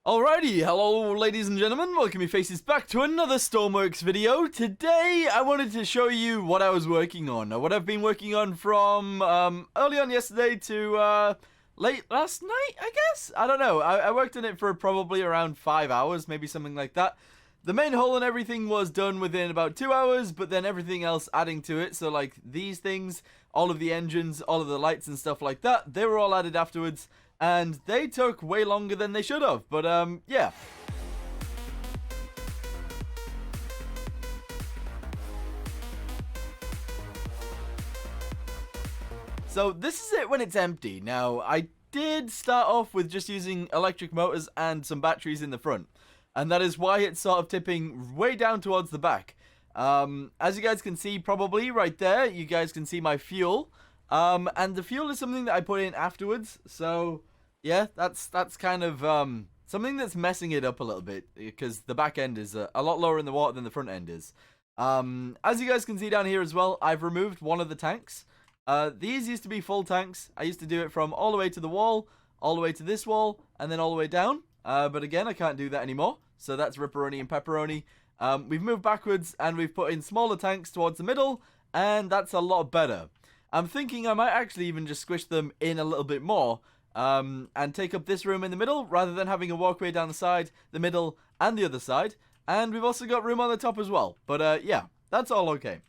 Alrighty, hello ladies and gentlemen, welcome your faces back to another Stormworks video. Today I wanted to show you what I was working on, or what I've been working on from early on yesterday to late last night, I guess? I don't know, I worked on it for probably around 5 hours, maybe something like that. The main hull and everything was done within about 2 hours, but then everything else adding to it, so like these things, all of the engines, all of the lights and stuff like that, they were all added afterwards. And they took way longer than they should have, but yeah. So this is it when it's empty. Now, I did start off with just using electric motors and some batteries in the front. And that is why it's sort of tipping way down towards the back. As you guys can see probably right there, you guys can see my fuel. And the fuel is something that I put in afterwards, so yeah, that's kind of something that's messing it up a little bit, because the back end is a lot lower in the water than the front end is. As you guys can see down here as well, I've removed one of the tanks. These used to be full tanks. I used to do it from all the way to the wall, all the way to this wall, and then all the way down. But again, I can't do that anymore, so that's ripperoni and pepperoni. We've moved backwards, and we've put in smaller tanks towards the middle, and that's a lot better. I'm thinking I might actually even just squish them in a little bit more, and take up this room in the middle, rather than having a walkway down the side, the middle, and the other side. And we've also got room on the top as well. But yeah, that's all okay.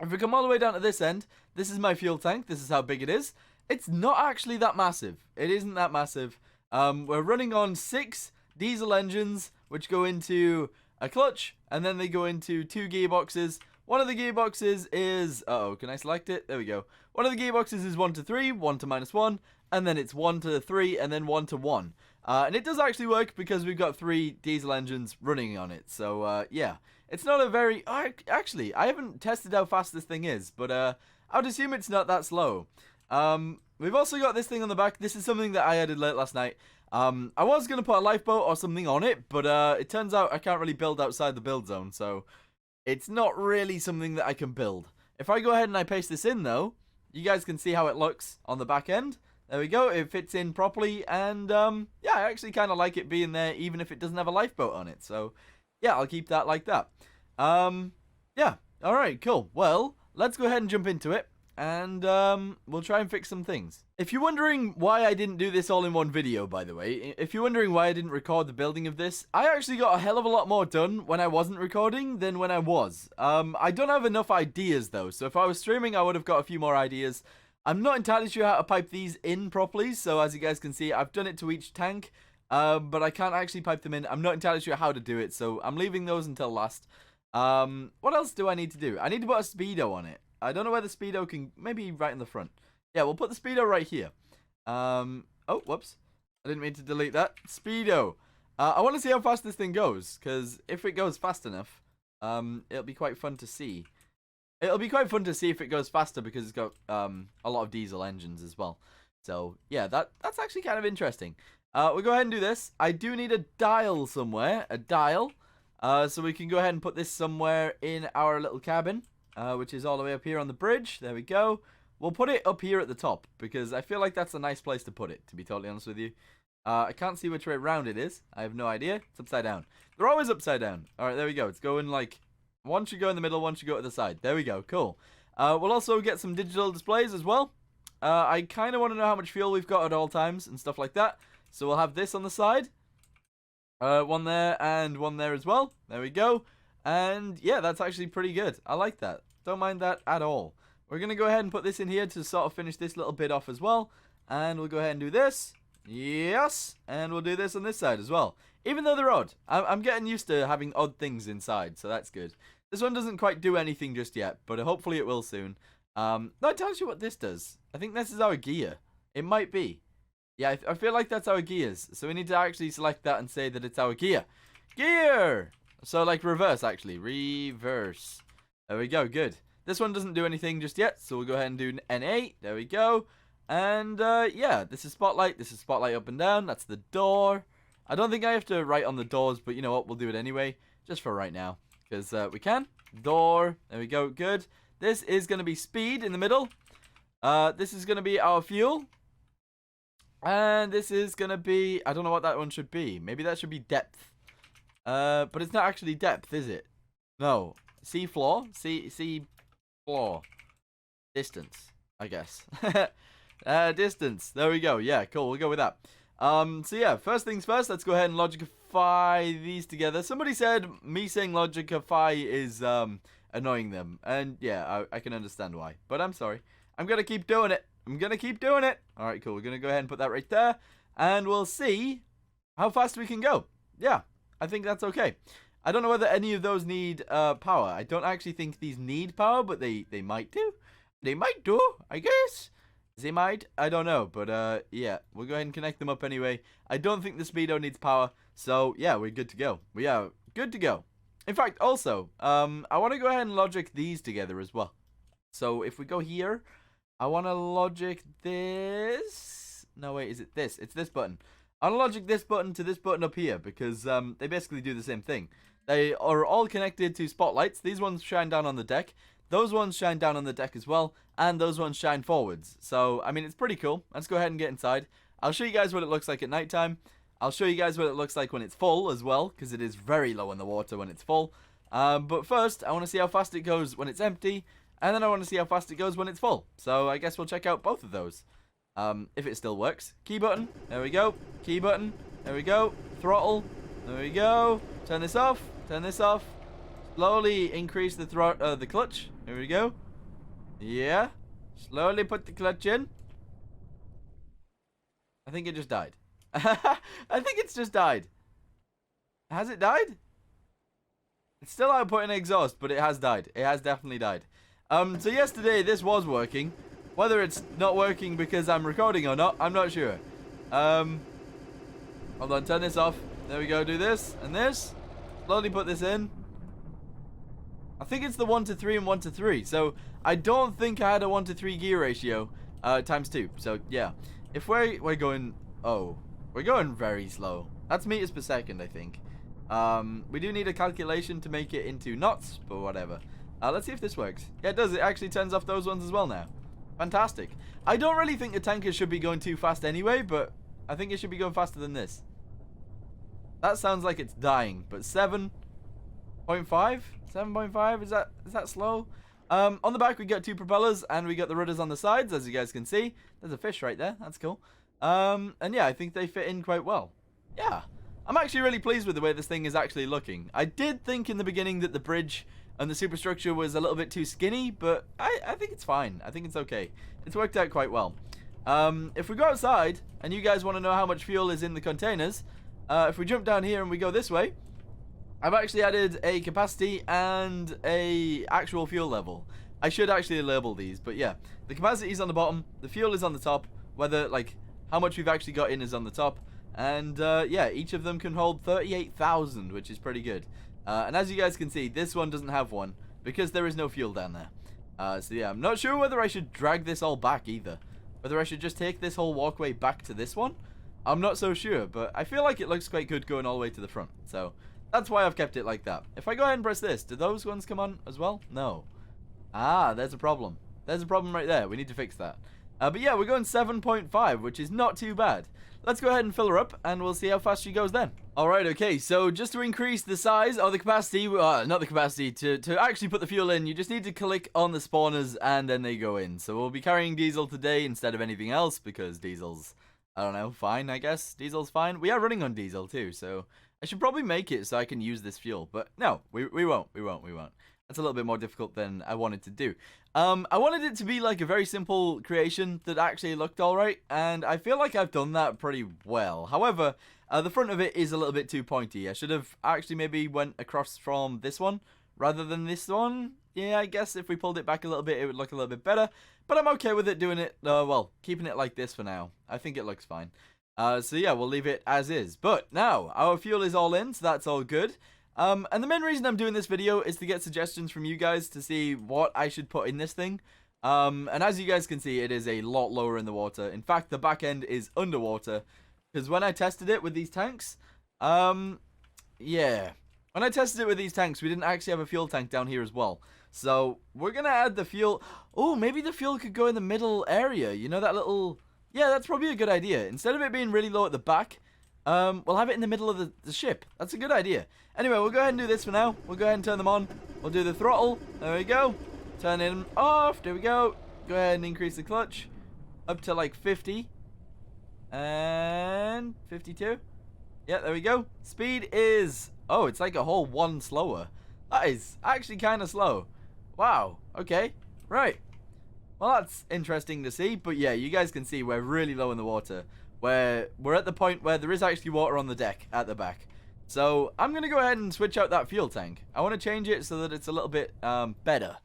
If we come all the way down to this end, this is my fuel tank. This is how big it is. It's not actually that massive. It isn't that massive. We're running on 6 diesel engines, which go into a clutch, and then they go into 2 gearboxes. One of the gearboxes is... Uh-oh, can I select it? There we go. One of the gearboxes is 1 to 3, 1 to -1, and then it's 1 to 3, and then 1 to 1. And it does actually work because we've got 3 diesel engines running on it. So, yeah. It's not a very... actually, I haven't tested how fast this thing is, but I would assume it's not that slow. We've also got this thing on the back. This is something that I added late last night. I was going to put a lifeboat or something on it, but it turns out I can't really build outside the build zone, so it's not really something that I can build. If I go ahead and I paste this in, though, you guys can see how it looks on the back end. There we go, it fits in properly, and yeah, I actually kind of like it being there, even if it doesn't have a lifeboat on it. So yeah, I'll keep that like that. Yeah, alright, cool. Well, let's go ahead and jump into it, and we'll try and fix some things. If you're wondering why I didn't do this all in one video, by the way, if you're wondering why I didn't record the building of this, I actually got a hell of a lot more done when I wasn't recording than when I was. I don't have enough ideas though, so if I was streaming I would have got a few more ideas. I'm not entirely sure how to pipe these in properly, so as you guys can see, I've done it to each tank, but I can't actually pipe them in. I'm not entirely sure how to do it, so I'm leaving those until last. What else do I need to do? I need to put a speedo on it. I don't know where the speedo can... maybe right in the front. Yeah, we'll put the speedo right here. Oh, whoops. I didn't mean to delete that. Speedo. I want to see how fast this thing goes, because if it goes fast enough, it'll be quite fun to see. It'll be quite fun to see if it goes faster, because it's got a lot of diesel engines as well. So, yeah, that's actually kind of interesting. We'll go ahead and do this. I do need a dial somewhere. A dial. So we can go ahead and put this somewhere in our little cabin, which is all the way up here on the bridge. There we go. We'll put it up here at the top, because I feel like that's a nice place to put it, to be totally honest with you. I can't see which way round it is. I have no idea. It's upside down. They're always upside down. Alright, there we go. It's going like... one should go in the middle, one should go to the side. There we go. Cool. We'll also get some digital displays as well. I kind of want to know how much fuel we've got at all times and stuff like that. So we'll have this on the side. One there and one there as well. There we go. And yeah, that's actually pretty good. I like that. Don't mind that at all. We're going to go ahead and put this in here to sort of finish this little bit off as well. And we'll go ahead and do this. Yes. And we'll do this on this side as well. Even though they're odd. I'm getting used to having odd things inside, so that's good. This one doesn't quite do anything just yet, but hopefully it will soon. That tells you what this does. I think this is our gear. It might be. Yeah, I feel like that's our gears. So we need to actually select that and say that it's our gear. Gear! So like reverse, actually. Reverse. There we go, good. This one doesn't do anything just yet, so we'll go ahead and do N8. There we go. And yeah, this is spotlight. This is spotlight up and down. That's the door. I don't think I have to write on the doors, but you know what? We'll do it anyway, just for right now, because we can. Door. There we go. Good. This is going to be speed in the middle. This is going to be our fuel. And this is going to be, I don't know what that one should be. Maybe that should be depth. But it's not actually depth, is it? No. Sea floor? Sea floor. Distance, I guess. Distance. There we go. Yeah, cool. We'll go with that. So yeah, first things first, let's go ahead and logicify these together. Somebody said me saying logicify is annoying them. And yeah, I can understand why. But I'm sorry. I'm going to keep doing it. I'm going to keep doing it. All right, cool. We're going to go ahead and put that right there. And we'll see how fast we can go. Yeah, I think that's okay. I don't know whether any of those need power. I don't actually think these need power, but they might do. They might do, I guess. They might. I don't know. But yeah, we'll go ahead and connect them up anyway. I don't think the speedo needs power. So yeah, we're good to go. We are good to go. In fact, also, I want to go ahead and logic these together as well. So if we go here, I want to logic this. No, wait, is it this? It's this button. I want to logic this button to this button up here because they basically do the same thing. They are all connected to spotlights. These ones shine down on the deck. Those ones shine down on the deck as well. And those ones shine forwards. So, I mean, it's pretty cool. Let's go ahead and get inside. I'll show you guys what it looks like at nighttime. I'll show you guys what it looks like when it's full as well, because it is very low in the water when it's full. But first, I want to see how fast it goes when it's empty. And then I want to see how fast it goes when it's full. So I guess we'll check out both of those. If it still works. Key button. There we go. Key button. There we go. Throttle. There we go. Turn this off. Turn this off. Slowly increase the clutch. Here we go. Yeah. Slowly put the clutch in. I think it just died. I think it's just died. Has it died? It's still outputting exhaust, but it has died. It has definitely died. So yesterday this was working. Whether it's not working because I'm recording or not, I'm not sure. Hold on, turn this off. There we go, do this and this. Slowly put this in. I think it's the 1 to 3 and 1 to 3. So I don't think I had a 1 to 3 gear ratio times 2. So yeah, if we're going, we're going very slow. That's meters per second, I think. We do need a calculation to make it into knots, but whatever. Let's see if this works. Yeah, it does. It actually turns off those ones as well now. Fantastic. I don't really think the tanker should be going too fast anyway, but I think it should be going faster than this. That sounds like it's dying, but 7.5? 7.5? Is that slow? On the back, we got 2 propellers, and we got the rudders on the sides, as you guys can see. There's a fish right there. That's cool. And yeah, I think they fit in quite well. Yeah. I'm actually really pleased with the way this thing is actually looking. I did think in the beginning that the bridge and the superstructure was a little bit too skinny, but I think it's fine. I think it's okay. It's worked out quite well. If we go outside, and you guys want to know how much fuel is in the containers, if we jump down here and we go this way, I've actually added a capacity and a actual fuel level. I should actually label these, but yeah. The capacity is on the bottom, the fuel is on the top, whether, like, how much we've actually got in is on the top. And, yeah, each of them can hold 38,000, which is pretty good. And as you guys can see, this one doesn't have one because there is no fuel down there. So yeah, I'm not sure whether I should drag this all back either. Whether I should just take this whole walkway back to this one. I'm not so sure, but I feel like it looks quite good going all the way to the front. So that's why I've kept it like that. If I go ahead and press this, do those ones come on as well? No. Ah, there's a problem. There's a problem right there. We need to fix that. But yeah, we're going 7.5, which is not too bad. Let's go ahead and fill her up, and we'll see how fast she goes then. Alright, okay, so just to increase the size, or the capacity, not the capacity, to actually put the fuel in, you just need to click on the spawners, and then they go in. So we'll be carrying diesel today instead of anything else, because diesel's, I don't know, fine, I guess. Diesel's fine. We are running on diesel, too, so I should probably make it so I can use this fuel. But no, we won't. That's a little bit more difficult than I wanted to do. I wanted it to be like a very simple creation that actually looked alright, and I feel like I've done that pretty well. However, the front of it is a little bit too pointy. I should have actually maybe went across from this one rather than this one. Yeah, I guess if we pulled it back a little bit, it would look a little bit better. But I'm okay with it doing it, well, keeping it like this for now. I think it looks fine. So yeah, we'll leave it as is. But now, our fuel is all in, so that's all good. And the main reason I'm doing this video is to get suggestions from you guys to see what I should put in this thing. And as you guys can see, it is a lot lower in the water. In fact, the back end is underwater. Because when I tested it with these tanks, yeah. When I tested it with these tanks, we didn't actually have a fuel tank down here as well. So, we're going to add the fuel. Oh, maybe the fuel could go in the middle area. You know that little... Yeah, that's probably a good idea. Instead of it being really low at the back, we'll have it in the middle of the ship. That's a good idea. Anyway, we'll go ahead and do this for now. We'll go ahead and turn them on. We'll do the throttle. There we go. Turn it off. There we go. Go ahead and increase the clutch up to like 50. And 52. Yeah, there we go. Speed is... Oh, it's like a whole 1 slower. That is actually kind of slow. Wow. Okay. Right. Well, that's interesting to see. But yeah, you guys can see we're really low in the water. We're at the point where there is actually water on the deck at the back. So I'm going to go ahead and switch out that fuel tank. I want to change it so that it's a little bit better,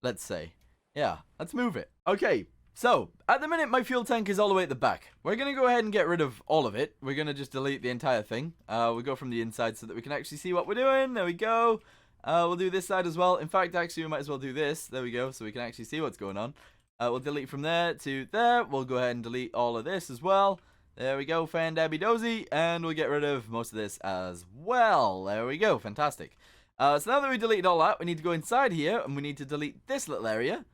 let's say. Yeah, let's move it. Okay, so at the minute my fuel tank is all the way at the back. We're going to go ahead and get rid of all of it. We're going to just delete the entire thing. We'll go from the inside so that we can actually see what we're doing. There we go. We'll do this side as well. In fact, actually, we might as well do this. There we go, so we can actually see what's going on. We'll delete from there to there. We'll go ahead and delete all of this as well. There we go, fan-dabby-dozy, and we'll get rid of most of this as well. There we go, fantastic. So now that we deleted all that, we need to go inside here, and we need to delete this little area.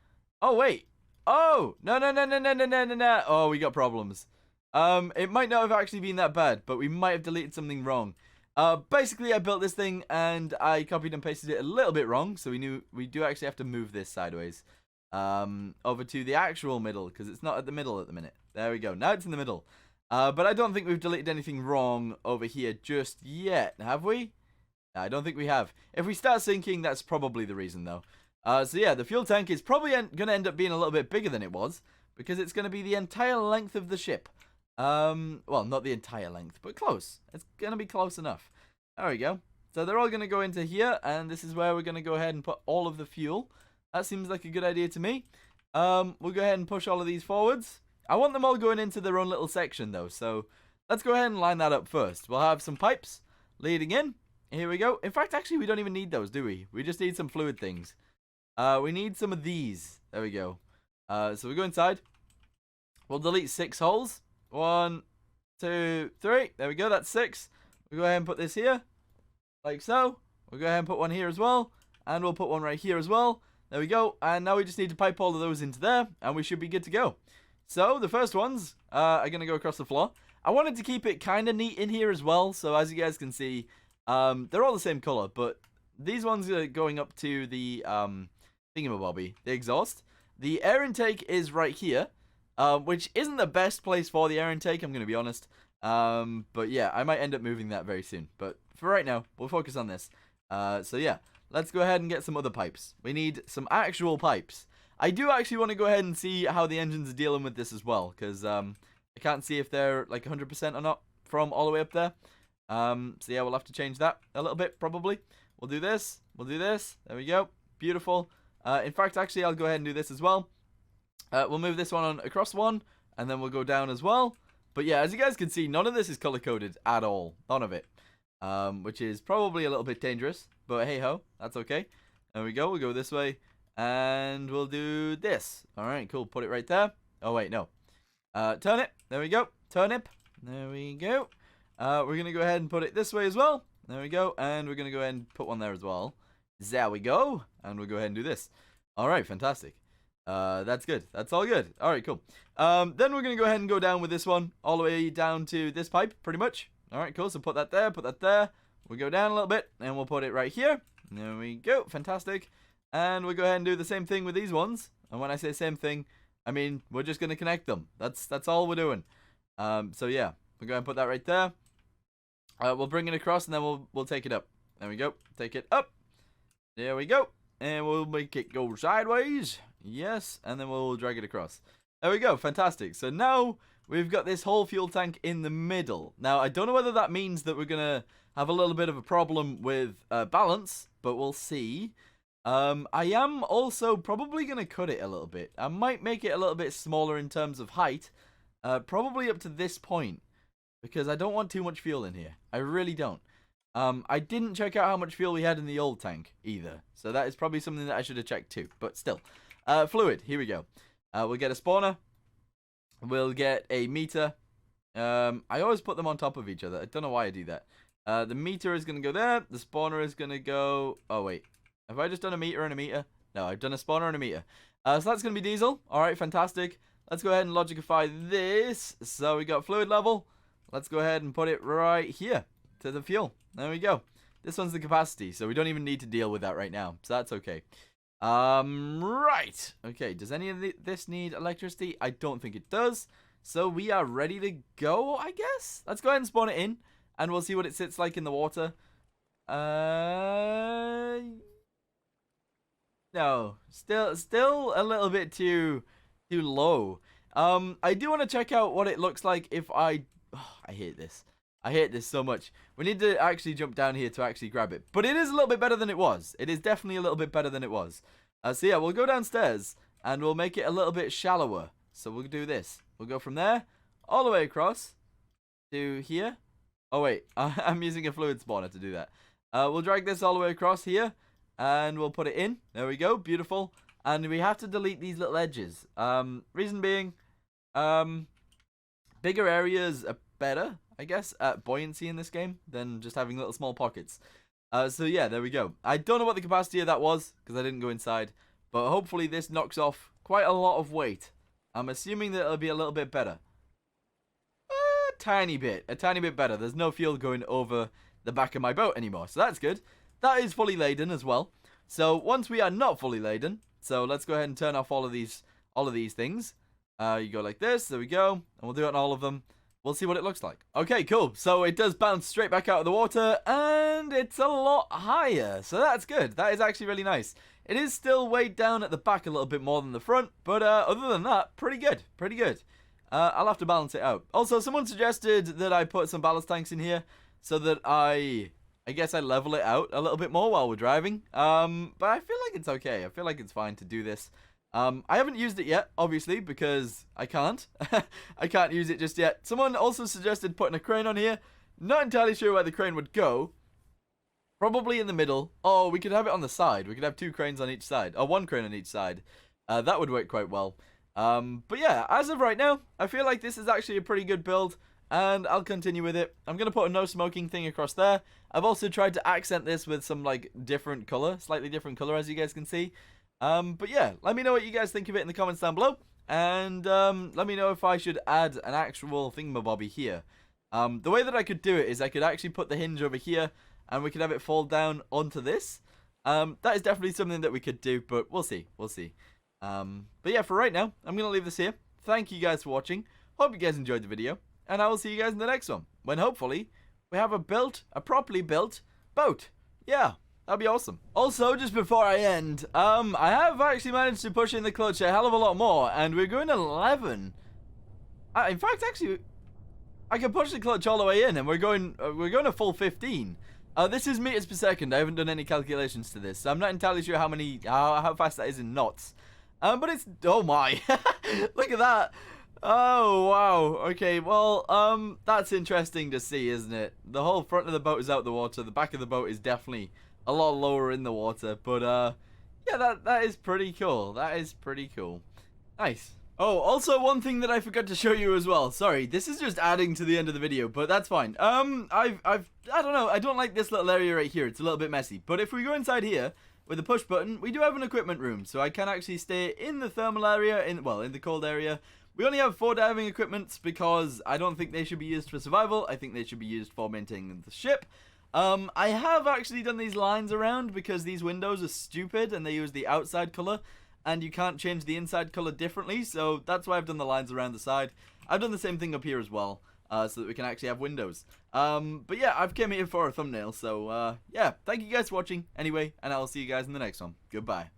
Oh, wait. Oh, no. Oh, we got problems. It might not have actually been that bad, but we might have deleted something wrong. Basically, I built this thing, and I copied and pasted it a little bit wrong, so we do actually have to move this sideways over to the actual middle, because it's not at the middle at the minute. There we go. Now it's in the middle. But I don't think we've deleted anything wrong over here just yet, have we? No, I don't think we have. If we start sinking, that's probably the reason, though. So yeah, the fuel tank is probably going to end up being a little bit bigger than it was, because it's going to be the entire length of the ship. Well, not the entire length, but close. It's going to be close enough. There we go. So they're all going to go into here, and this is where we're going to go ahead and put all of the fuel. That seems like a good idea to me. We'll go ahead and push all of these forwards. I want them all going into their own little section, though, so let's go ahead and line that up first. We'll have some pipes leading in. Here we go. In fact, actually, we don't even need those, do we? We just need some fluid things. We need some of these. There we go. So we go inside. We'll delete 6 holes. 1, 2, 3. There we go. That's 6. We'll go ahead and put this here, like so. We'll go ahead and put one here as well, and we'll put one right here as well. There we go. And now we just need to pipe all of those into there, and we should be good to go. So, the first ones are going to go across the floor. I wanted to keep it kind of neat in here as well. So, as you guys can see, they're all the same color. But these ones are going up to the thingamabobby, the exhaust. The air intake is right here, which isn't the best place for the air intake, I'm going to be honest. But yeah, I might end up moving that very soon. But for right now, we'll focus on this. So yeah, let's go ahead and get some other pipes. We need some actual pipes. I do actually want to go ahead and see how the engines are dealing with this as well, because I can't see if they're like 100% or not from all the way up there. So yeah, we'll have to change that a little bit probably. We'll do this. We'll do this. There we go. Beautiful. In fact, actually, I'll go ahead and do this as well. We'll move this one on across one, and then we'll go down as well. But yeah, as you guys can see, none of this is color-coded at all. None of it. Which is probably a little bit dangerous, but hey-ho, that's okay. There we go. We'll go this way. And we'll do this. Alright, cool. Put it right there. Oh, wait, no. Turn it. There we go. Turnip. There we go. We're going to go ahead and put it this way as well. There we go. And we're going to go ahead and put one there as well. There we go. And we'll go ahead and do this. Alright, fantastic. That's good. That's all good. Alright, cool. Then we're going to go ahead and go down with this one. All the way down to this pipe, pretty much. Alright, cool. So put that there. Put that there. We'll go down a little bit. And we'll put it right here. There we go. Fantastic. And we'll go ahead and do the same thing with these ones. And when I say same thing, I mean, we're just going to connect them. That's all we're doing. So yeah, we'll go ahead and put that right there. We'll bring it across and then we'll take it up. There we go. Take it up. There we go. And we'll make it go sideways. Yes. And then we'll drag it across. There we go. Fantastic. So now we've got this whole fuel tank in the middle. Now, I don't know whether that means that we're going to have a little bit of a problem with balance, but we'll see. I am also probably going to cut it a little bit. I might make it a little bit smaller in terms of height. Probably up to this point. Because I don't want too much fuel in here. I really don't. I didn't check out how much fuel we had in the old tank either. So that is probably something that I should have checked too. But still. Fluid. Here we go. We'll get a spawner. We'll get a meter. I always put them on top of each other. I don't know why I do that. The meter is going to go there. The spawner is going to go... Oh, wait. Have I just done a meter and a meter? No, I've done a spawner and a meter. So that's going to be diesel. Alright, fantastic. let's go ahead and logicify this. So we got fluid level. Let's go ahead and put it right here to the fuel. There we go. This one's the capacity, so we don't even need to deal with that right now. So that's okay. Right. Okay, does any of this need electricity? I don't think it does. So we are ready to go, I guess. Let's go ahead and spawn it in, and we'll see what it sits like in the water. No, still a little bit too low. I do want to check out what it looks like if I hate this. I hate this so much. We need to actually jump down here to actually grab it. But it is a little bit better than it was. It is definitely a little bit better than it was. So yeah, we'll go downstairs and we'll make it a little bit shallower. So we'll do this. We'll go from there all the way across to here. Oh wait, I'm using a fluid spawner to do that. We'll drag this all the way across here and we'll put it in. There we go, beautiful. And we have to delete these little edges. Reason being, bigger areas are better, I guess, at buoyancy in this game than just having little small pockets. So yeah, there we go. I don't know what the capacity of that was because I didn't go inside, but hopefully this knocks off quite a lot of weight. I'm assuming that it'll be a little bit better. A tiny bit better. There's no fuel going over the back of my boat anymore, so that's good. That is fully laden as well. So once we are not fully laden, so let's go ahead and turn off all of these things. You go like this, there we go, and we'll do it on all of them. We'll see what it looks like. Okay, cool. So it does bounce straight back out of the water, and it's a lot higher. So that's good. That is actually really nice. It is still weighed down at the back a little bit more than the front, but other than that, pretty good. Pretty good. I'll have to balance it out. Also, someone suggested that I put some ballast tanks in here so that I guess I level it out a little bit more while we're driving. But I feel like it's okay. I feel like it's fine to do this. I haven't used it yet, obviously, because I can't. I can't use it just yet. Someone also suggested putting a crane on here. Not entirely sure where the crane would go. Probably in the middle. Oh, we could have it on the side. We could have 2 cranes on each side. Or 1 crane on each side. That would work quite well. But yeah, as of right now, I feel like this is actually a pretty good build. And I'll continue with it. I'm going to put a no smoking thing across there. I've also tried to accent this with some like different color. Slightly different color, as you guys can see. But yeah, let me know what you guys think of it in the comments down below. And let me know if I should add an actual thingamabobby here. The way that I could do it is I could actually put the hinge over here and we could have it fall down onto this. That is definitely something that we could do, but we'll see. We'll see. But yeah, for right now, I'm going to leave this here. Thank you guys for watching. Hope you guys enjoyed the video. And I will see you guys in the next one, when hopefully we have a properly built boat. Yeah. That'd be awesome. Also, just before I end, I have actually managed to push in the clutch a hell of a lot more, and we're going 11. In fact, actually, I can push the clutch all the way in, and we're going a full 15. This is meters per second. I haven't done any calculations to this, so I'm not entirely sure how fast that is in knots. But it's, oh my, look at that. Oh wow. Okay, well, that's interesting to see, isn't it? The whole front of the boat is out the water. The back of the boat is definitely a lot lower in the water, but yeah, that is pretty cool. That is pretty cool. Nice. Oh, also one thing that I forgot to show you as well. Sorry, this is just adding to the end of the video, but that's fine. I don't know. I don't like this little area right here. It's a little bit messy. But if we go inside here with the push button, we do have an equipment room, so I can actually stay in the thermal area, in the cold area. We only have 4 diving equipments because I don't think they should be used for survival. I think they should be used for maintaining the ship. I have actually done these lines around because these windows are stupid and they use the outside color and you can't change the inside color differently, so that's why I've done the lines around the side. I've done the same thing up here as well, so that we can actually have windows. But yeah, I've came here for a thumbnail, so yeah, thank you guys for watching anyway, and I'll see you guys in the next one. Goodbye.